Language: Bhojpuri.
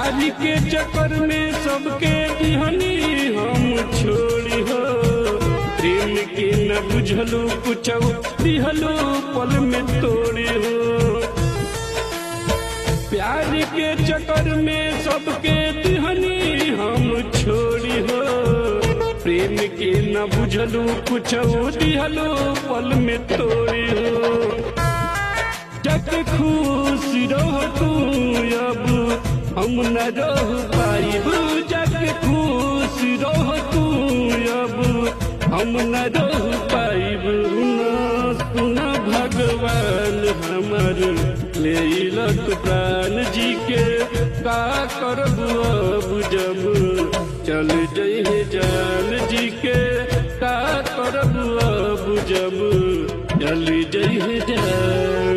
प्यार के चक्कर में सबके दिहनी हम छोड़ी हो, प्रेम के न बुझलू कुछ दिहलू पल में तोड़ी हो। प्यार के चक्कर में सबके दिहनी हम छोड़ी हो, प्रेम के न बुझलू कुछ दिहलू पल में तोड़ी हो। जग खुश रहो तू अब हम न रह पाइब, जग खुश रहो तू अब हम न रह पाइब। सुना भगवान हमर ले लत प्राण जी के का करब अब जब चल जइहे जान जी के का करब अब जब चल जइहे जान।